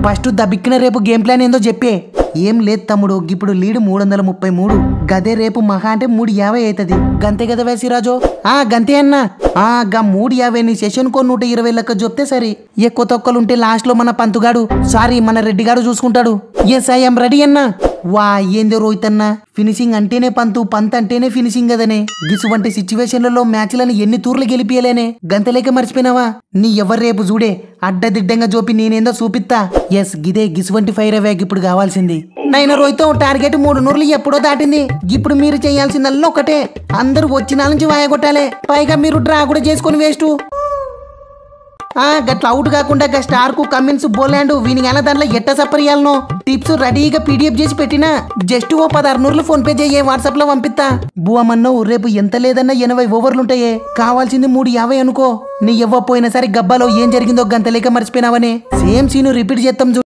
First దబిక్కిన రేపు game plan ఏందో చెప్పే. ఏం లేదు తమ్ముడు, ఇప్పుడు లీడ్ 333. గదే రేపు మహా అంటే 350 అవుతుంది. గంతే కదా వేసిరాజు? గంతే అన్నా. గా 350 నీ సెషన్ కో 120 లెక్క చెప్తే సరి. ఎక్కువ తొక్కలుంటే లాస్ట్ లో మన పంతుగాడు మన రెడ్డిగాడు చూసుకుంటాడు. ఎస్ ఐఎమ్ రెడీ అన్నా. వా ఏందో రోహిత్ అన్న, ఫినిషింగ్ అంటేనే పంతు అంటేనే ఫినిషింగ్ కదనే. గిసువంటి సిచ్యువేషన్లలో మ్యాచ్లను ఎన్ని తూర్లు గెలిపియలేనే. గంతలేక మర్చిపోయినావా? నీ ఎవరు రేపు చూడే అడ్డదిడ్డంగా జోపి నేనేందో చూపిస్తా. ఎస్ గిదే గిసువంటి ఫైర్ అవ్యాక్ ఇప్పుడు కావాల్సింది. నైనా రోహిత్ టార్గెట్ 300 ఎప్పుడో దాటింది. ఇప్పుడు మీరు చేయాల్సిందల్లా ఒకటే, అందరూ వచ్చిన నుంచి వాయగొట్టాలి. పైగా మీరు డ్రా కూడా చేసుకుని వేస్ట్. గట్లా అవుట్ కాకుండా స్టార్ కు కమిన్స్ బోలాండ్ వీనిగాల దాంట్లో ఎట్ట సపరియాలనో టిప్స్ రెడీగా పీడిఎఫ్ చేసి పెట్టినా. జస్ట్ ఓ 1600 ఫోన్ పే చేయే, వాట్సాప్ లో పంపిస్తా. బువమన్నో రేపు ఎంత లేదన్నా 80 ఓవర్లుంటాయే. కావాల్సింది 350 అనుకో. నీ ఎవ్వపోయినా సరే గబ్బాలో ఏం జరిగిందో గంతలేక మర్చిపోయినావనే. సేమ్ సీను రిపీట్ చేస్తాం.